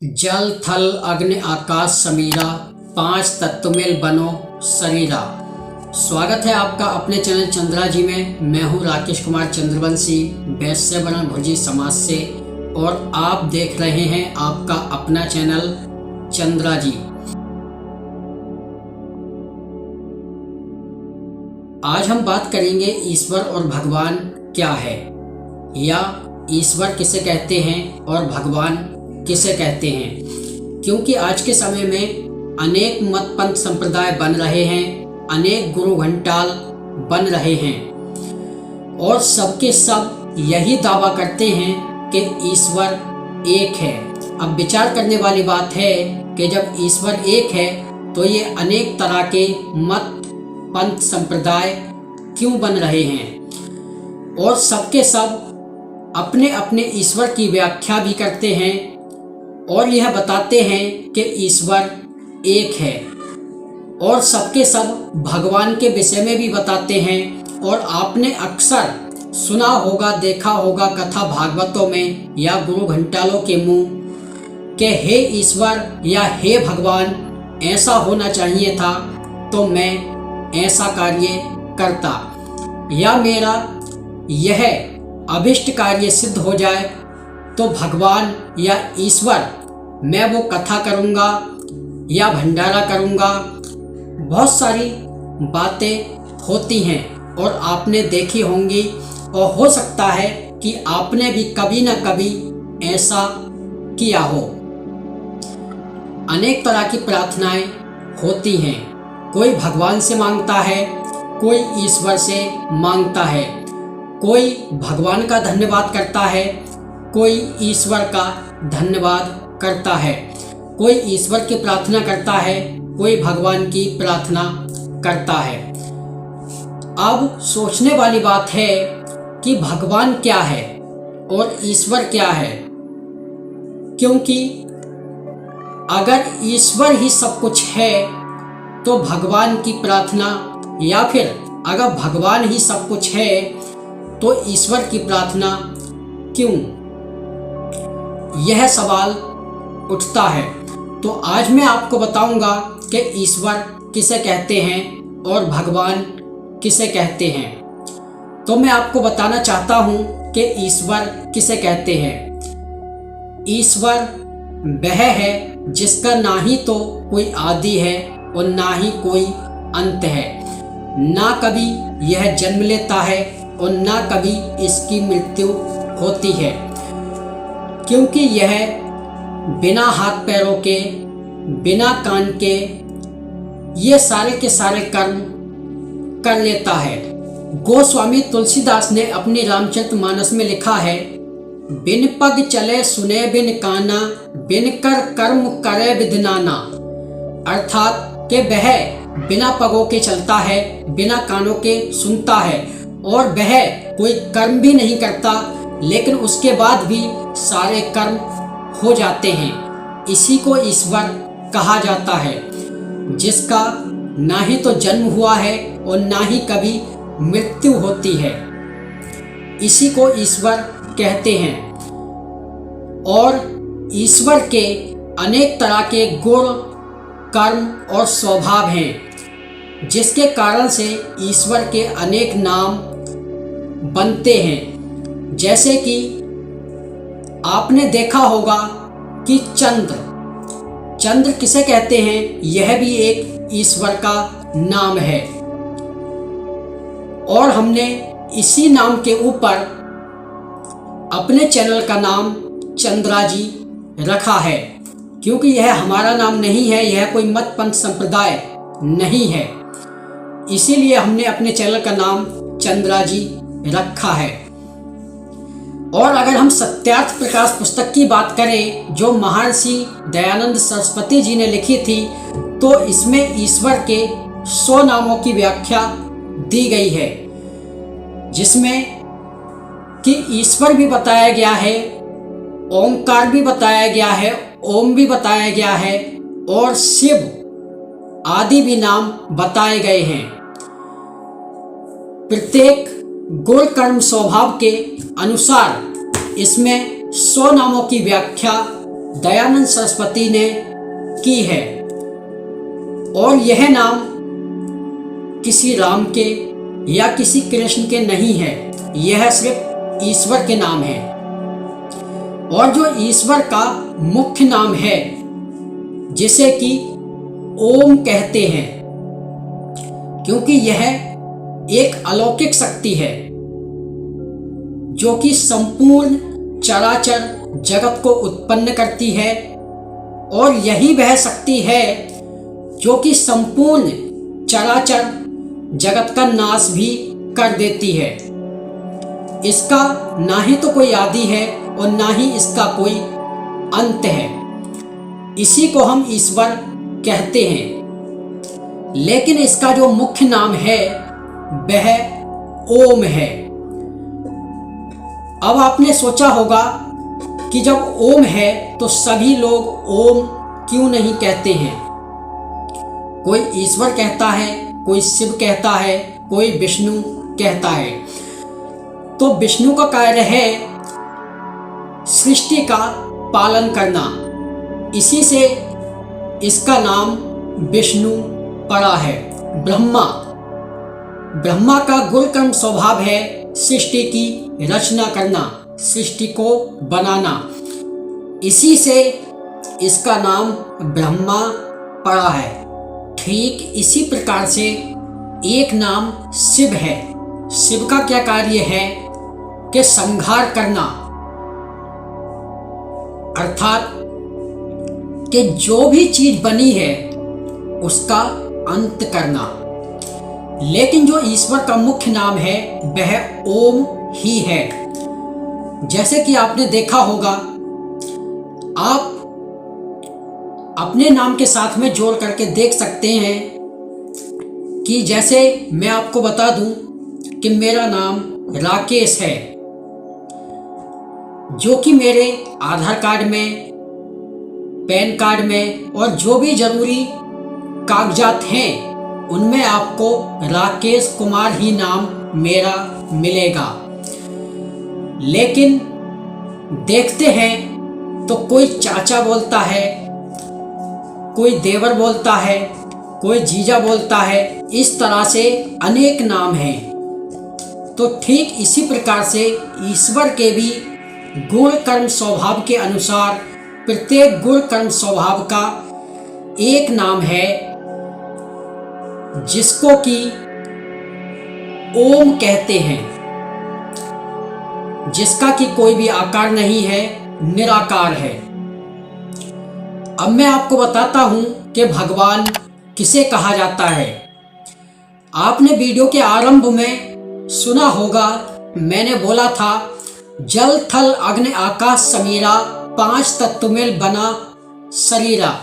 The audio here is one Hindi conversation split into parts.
जल थल अग्नि आकाश समीरा, पांच तत्व मिल बनो शरीरा। स्वागत है आपका अपने चैनल चंद्रा जी में। मैं हूं राकेश कुमार चंद्रवंशी, वैश्य वर्ण भुजी समाज से, और आप देख रहे हैं आपका अपना चैनल चंद्रा जी। आज हम बात करेंगे ईश्वर और भगवान क्या है, या ईश्वर किसे कहते हैं और भगवान किसे कहते हैं। क्योंकि आज के समय में अनेक मत पंथ संप्रदाय बन रहे हैं, अनेक गुरु घंटाल बन रहे हैं, और सबके सब यही दावा करते हैं कि ईश्वर एक है। अब विचार करने वाली बात है कि जब ईश्वर एक है तो ये अनेक तरह के मत पंथ संप्रदाय क्यों बन रहे हैं, और सबके सब अपने अपने ईश्वर की व्याख्या भी करते हैं और यह बताते हैं कि ईश्वर एक है, और सबके सब भगवान के विषय में भी बताते हैं। और आपने अक्सर सुना होगा, देखा होगा कथा भागवतों में या गुरु घंटालों के मुंह कि हे ईश्वर या हे भगवान, ऐसा होना चाहिए था तो मैं ऐसा कार्य करता, या मेरा यह अभिष्ट कार्य सिद्ध हो जाए तो भगवान या ईश्वर मैं वो कथा करूँगा या भंडारा करूँगा। बहुत सारी बातें होती हैं और आपने देखी होंगी, और हो सकता है कि आपने भी कभी न कभी ऐसा किया हो। अनेक तरह की प्रार्थनाएं होती हैं, कोई भगवान से मांगता है, कोई ईश्वर से मांगता है, कोई भगवान का धन्यवाद करता है, कोई ईश्वर का धन्यवाद करता है, कोई ईश्वर की प्रार्थना करता है, कोई भगवान की प्रार्थना करता है। अब सोचने वाली बात है कि भगवान क्या है और ईश्वर क्या है, क्योंकि अगर ईश्वर ही सब कुछ है तो भगवान की प्रार्थना, या फिर अगर भगवान ही सब कुछ है तो ईश्वर की प्रार्थना क्यों, यह सवाल उठता है। तो आज मैं आपको बताऊंगा कि ईश्वर किसे कहते हैं और भगवान किसे कहते हैं। तो मैं आपको बताना चाहता हूं कि ईश्वर किसे कहते हैं। ईश्वर वह है जिसका ना ही तो कोई आदि है और ना ही कोई अंत है, ना कभी यह जन्म लेता है और ना कभी इसकी मृत्यु होती है, क्योंकि यह बिना हाथ पैरों के, बिना कान के, ये सारे के सारे कर्म कर लेता है। गोस्वामी तुलसीदास ने अपनी रामचरितमानस में लिखा है, बिन पग चले सुने बिन काना, बिन कर कर्म करे विधनाना। अर्थात कि वह बिना पगों के चलता है, बिना कानों के सुनता है, और वह कोई कर्म भी नहीं करता, लेकिन उसके बाद भी सारे कर्म हो जाते हैं। इसी को ईश्वर कहा जाता है, जिसका ना ही तो जन्म हुआ है और ना ही कभी मृत्यु होती है। इसी को ईश्वर कहते हैं। और ईश्वर के अनेक तरह के गुण, कर्म और स्वभाव हैं, जिसके कारण से ईश्वर के अनेक नाम बनते हैं। जैसे कि आपने देखा होगा कि चंद्र किसे कहते हैं, यह भी एक ईश्वर का नाम है, और हमने इसी नाम के ऊपर अपने चैनल का नाम चंद्रा जी रखा है, क्योंकि यह हमारा नाम नहीं है, यह कोई मत पंथ संप्रदाय नहीं है। इसीलिए हमने अपने चैनल का नाम चंद्रा जी रखा है। और अगर हम सत्यार्थ प्रकाश पुस्तक की बात करें, जो महर्षि दयानंद सरस्वती जी ने लिखी थी, तो इसमें ईश्वर के 100 नामों की व्याख्या दी गई है, जिसमें कि ईश्वर भी बताया गया है, ओंकार भी बताया गया है, ओम भी बताया गया है, और शिव आदि भी नाम बताए गए हैं। प्रत्येक गुण कर्म स्वभाव के अनुसार इसमें 100 नामों की व्याख्या दयानंद सरस्वती ने की है। और यह नाम किसी राम के या किसी कृष्ण के नहीं है, यह सिर्फ ईश्वर के नाम है। और जो ईश्वर का मुख्य नाम है, जिसे कि ओम कहते हैं, क्योंकि यह एक अलौकिक शक्ति है जो कि संपूर्ण चराचर जगत को उत्पन्न करती है। और यही वह शक्ति है जो कि संपूर्ण चराचर जगत का नाश भी कर देती है। इसका ना ही तो कोई आदि है और ना ही इसका कोई अंत है। इसी को हम ईश्वर कहते हैं। लेकिन इसका जो मुख्य नाम है वह ओम है। अब आपने सोचा होगा कि जब ओम है तो सभी लोग ओम क्यों नहीं कहते हैं। कोई ईश्वर कहता है, कोई शिव कहता है, कोई विष्णु कहता है। तो विष्णु का कार्य है सृष्टि का पालन करना, इसी से इसका नाम विष्णु पड़ा है। ब्रह्मा का गुण कर्म स्वभाव है सृष्टि की रचना करना, सृष्टि को बनाना, इसी से इसका नाम ब्रह्मा पड़ा है। ठीक इसी प्रकार से एक नाम शिव है। शिव का क्या कार्य है कि संहार करना, अर्थात कि जो भी चीज बनी है उसका अंत करना। लेकिन जो ईश्वर का मुख्य नाम है वह ओम ही है। जैसे कि आपने देखा होगा, आप अपने नाम के साथ में जोड़ करके देख सकते हैं कि जैसे मैं आपको बता दूं कि मेरा नाम राकेश है, जो कि मेरे आधार कार्ड में, पैन कार्ड में और जो भी जरूरी कागजात हैं उनमें आपको राकेश कुमार ही नाम मेरा मिलेगा। लेकिन देखते हैं तो कोई चाचा बोलता है, कोई देवर बोलता है, कोई जीजा बोलता है, इस तरह से अनेक नाम हैं। तो ठीक इसी प्रकार से ईश्वर के भी गुण कर्म स्वभाव के अनुसार प्रत्येक गुण कर्म स्वभाव का एक नाम है, जिसको कि ओम कहते हैं, जिसका कि कोई भी आकार नहीं है, निराकार है। अब मैं आपको बताता हूं कि भगवान किसे कहा जाता है। आपने वीडियो के आरंभ में सुना होगा, मैंने बोला था जल थल अग्नि आकाश समीरा, पांच तत्व में बना शरीरा।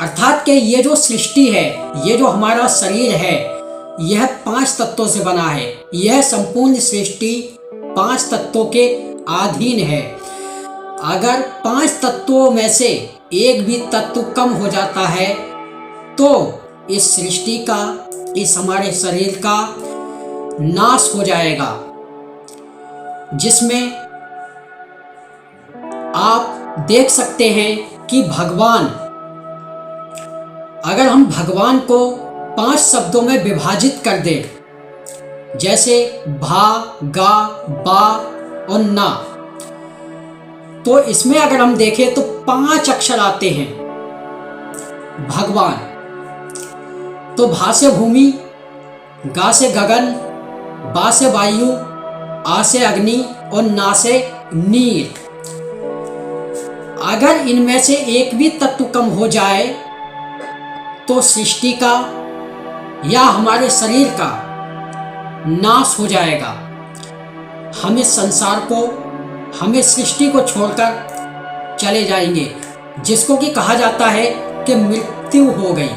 अर्थात कि ये जो सृष्टि है, ये जो हमारा शरीर है, यह पांच तत्वों से बना है। यह संपूर्ण सृष्टि पांच तत्वों के अधीन है। अगर पांच तत्वों में से एक भी तत्व कम हो जाता है तो इस सृष्टि का, इस हमारे शरीर का नाश हो जाएगा। जिसमें आप देख सकते हैं कि भगवान, अगर हम भगवान को पांच शब्दों में विभाजित कर दें, जैसे भा, गा, बा और ना, तो इसमें अगर हम देखें तो पांच अक्षर आते हैं भगवान। तो भा से भूमि, गा से गगन, बा से वायु, आ से अग्नि और ना से नीर। अगर इनमें से एक भी तत्व कम हो जाए तो सृष्टि का या हमारे शरीर का नाश हो जाएगा। हम इस संसार को, हम इस सृष्टि को छोड़कर चले जाएंगे, जिसको कि कहा जाता है कि मृत्यु हो गई,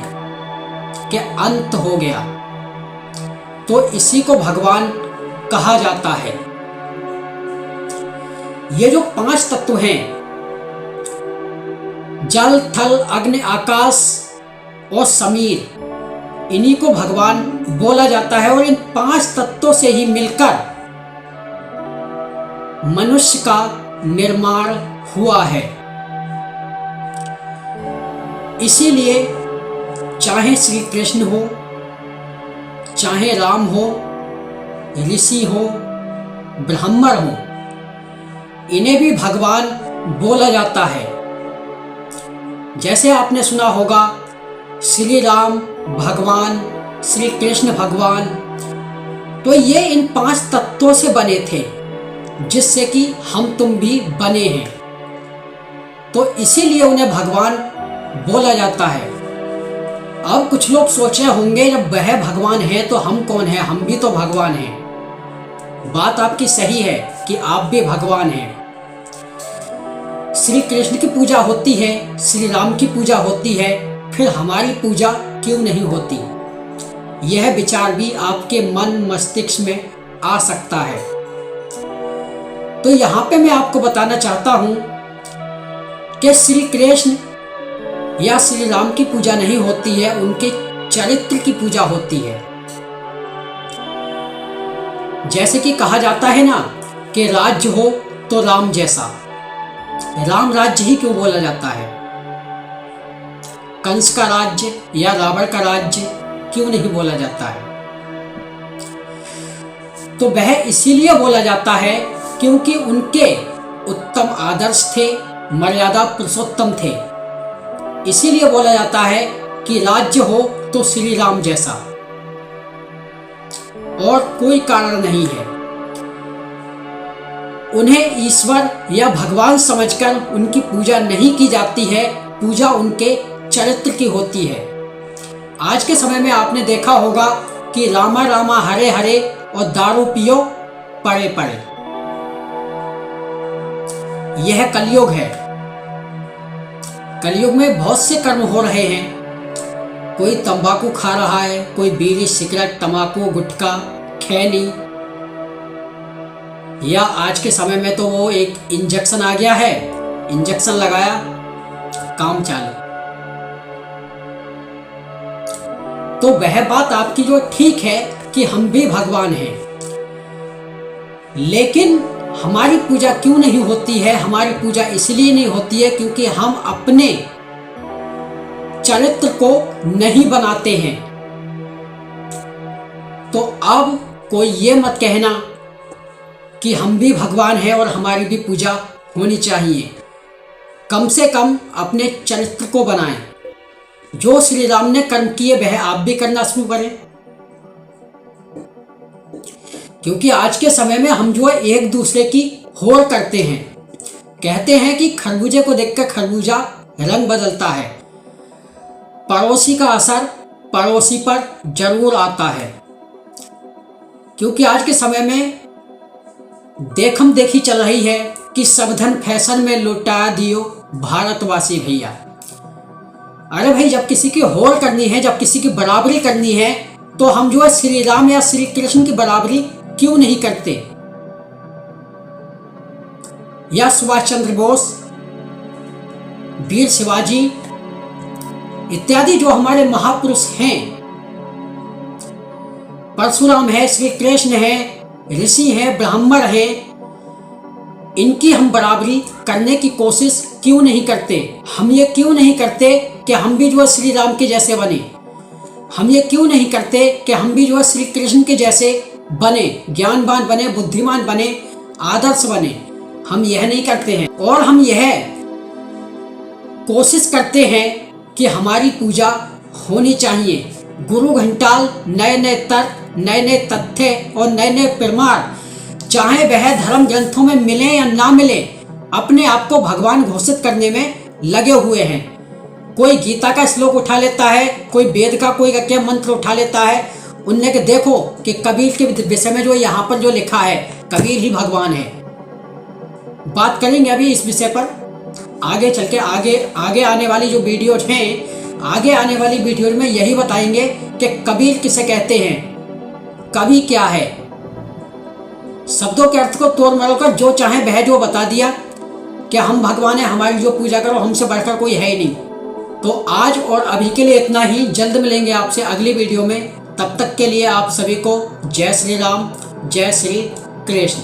कि अंत हो गया। तो इसी को भगवान कहा जाता है। ये जो पांच तत्व हैं, जल थल अग्नि आकाश और समीर, इन्हीं को भगवान बोला जाता है। और इन पांच तत्वों से ही मिलकर मनुष्य का निर्माण हुआ है। इसीलिए चाहे श्री कृष्ण हो, चाहे राम हो, ऋषि हो, ब्राह्मण हो, इन्हें भी भगवान बोला जाता है। जैसे आपने सुना होगा श्री राम भगवान, श्री कृष्ण भगवान, तो ये इन 5 तत्वों से बने थे जिससे कि हम तुम भी बने हैं, तो इसीलिए उन्हें भगवान बोला जाता है। अब कुछ लोग सोच रहे होंगे जब वह भगवान है तो हम कौन है, हम भी तो भगवान हैं। बात आपकी सही है कि आप भी भगवान हैं। श्री कृष्ण की पूजा होती है, श्री राम की पूजा होती है, फिर हमारी पूजा क्यों नहीं होती? यह विचार भी आपके मन मस्तिष्क में आ सकता है। तो यहाँ पे मैं आपको बताना चाहता हूँ कि श्री कृष्ण या श्री राम की पूजा नहीं होती है, उनके चरित्र की पूजा होती है। जैसे कि कहा जाता है ना कि राज्य हो तो राम जैसा। राम राज्य ही क्यों बोला जाता है? कंस का राज्य या रावण का राज्य क्यों नहीं बोला जाता है? तो वह इसीलिए बोला जाता है क्योंकि उनके उत्तम आदर्श थे, मर्यादा पुरुषोत्तम थे। इसीलिए बोला जाता है कि राज्य हो तो श्री राम जैसा, और कोई कारण नहीं है। उन्हें ईश्वर या भगवान समझकर उनकी पूजा नहीं की जाती है, पूजा उनके चरित्र की होती है। आज के समय में आपने देखा होगा कि रामा रामा हरे हरे और दारू पियो पड़े पड़े। यह कलयुग है। कलयुग में बहुत से कर्म हो रहे हैं। कोई तंबाकू खा रहा है, कोई बीड़ी सिगरेट तंबाकू गुटखा खैनी, या आज के समय में तो वो एक इंजेक्शन आ गया है, इंजेक्शन लगाया काम चालू। तो वह बात आपकी जो ठीक है कि हम भी भगवान हैं, लेकिन हमारी पूजा क्यों नहीं होती है? हमारी पूजा इसलिए नहीं होती है क्योंकि हम अपने चरित्र को नहीं बनाते हैं। तो अब कोई ये मत कहना कि हम भी भगवान हैं और हमारी भी पूजा होनी चाहिए। कम से कम अपने चरित्र को बनाएं। जो श्री राम ने कर्म किए वह आप भी करना शुरू करें, क्योंकि आज के समय में हम जो है एक दूसरे की होड़ करते हैं। कहते हैं कि खरबूजे को देखकर खरबूजा रंग बदलता है। पड़ोसी का असर पड़ोसी पर जरूर आता है, क्योंकि आज के समय में देखम देखी चल रही है कि सब धन फैशन में लुटा दियो भारतवासी भैया। अरे भाई, जब किसी की होड़ करनी है, जब किसी की बराबरी करनी है, तो हम जो है श्री राम या श्री कृष्ण की बराबरी क्यों नहीं करते? या सुभाष चंद्र बोस, वीर शिवाजी इत्यादि जो हमारे महापुरुष हैं, परशुराम है, श्री कृष्ण है, ऋषि हैं, ब्राह्मण हैं, इनकी हम बराबरी करने की कोशिश क्यों नहीं करते? हम ये क्यों नहीं करते कि हम भी जो है श्री राम के जैसे बने? हम ये क्यों नहीं करते कि हम भी जो है श्री कृष्ण के जैसे बने, ज्ञानवान बने, बुद्धिमान बने, आदर्श बने? हम यह नहीं करते हैं, और हम यह कोशिश करते हैं कि हमारी पूजा होनी चाहिए। गुरु घंटाल नए नए तर्क, नए नए तथ्य और नए नए प्रमाण, चाहे वह धर्म ग्रंथों में मिले या ना मिले, अपने आप को भगवान घोषित करने में लगे हुए हैं। कोई गीता का श्लोक उठा लेता है, कोई वेद का कोई क्या मंत्र उठा लेता है। उनने के देखो कि कबीर के विषय में जो यहाँ पर जो लिखा है, कबीर ही भगवान है। बात करेंगे अभी इस विषय पर आगे चल के। आगे आने वाली जो वीडियोज हैं, आगे आने वाली वीडियो में यही बताएंगे कि कबीर किसे कहते हैं, कवि क्या है। शब्दों के अर्थ को तोड़ मरोड़ कर जो चाहे वह जो बता दिया कि हम भगवान हैं, हमारी जो पूजा करो, हमसे बढ़कर कोई है ही नहीं। तो आज और अभी के लिए इतना ही। जल्द मिलेंगे आपसे अगली वीडियो में। तब तक के लिए आप सभी को जय श्री राम, जय श्री कृष्ण।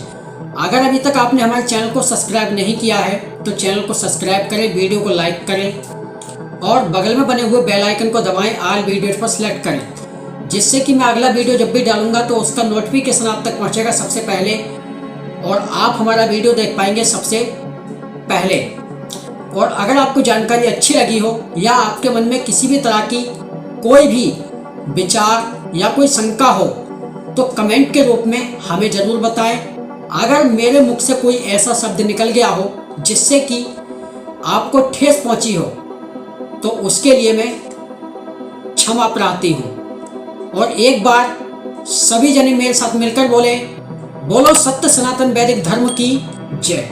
अगर अभी तक आपने हमारे चैनल को सब्सक्राइब नहीं किया है तो चैनल को सब्सक्राइब करें, वीडियो को लाइक करें और बगल में बने हुए बेल आइकन को दबाएं, ऑल वीडियोज पर सिलेक्ट करें, जिससे कि मैं अगला वीडियो जब भी डालूंगा तो उसका नोटिफिकेशन आप तक पहुंचेगा सबसे पहले और आप हमारा वीडियो देख पाएंगे सबसे पहले। और अगर आपको जानकारी अच्छी लगी हो या आपके मन में किसी भी तरह की कोई भी विचार या कोई शंका हो तो कमेंट के रूप में हमें ज़रूर बताएं। अगर मेरे मुख से कोई ऐसा शब्द निकल गया हो जिससे कि आपको ठेस पहुंची हो तो उसके लिए मैं क्षमा प्रार्थी हूँ। और एक बार सभी जने मेरे साथ मिलकर बोले, बोलो सत्य सनातन वैदिक धर्म की जय।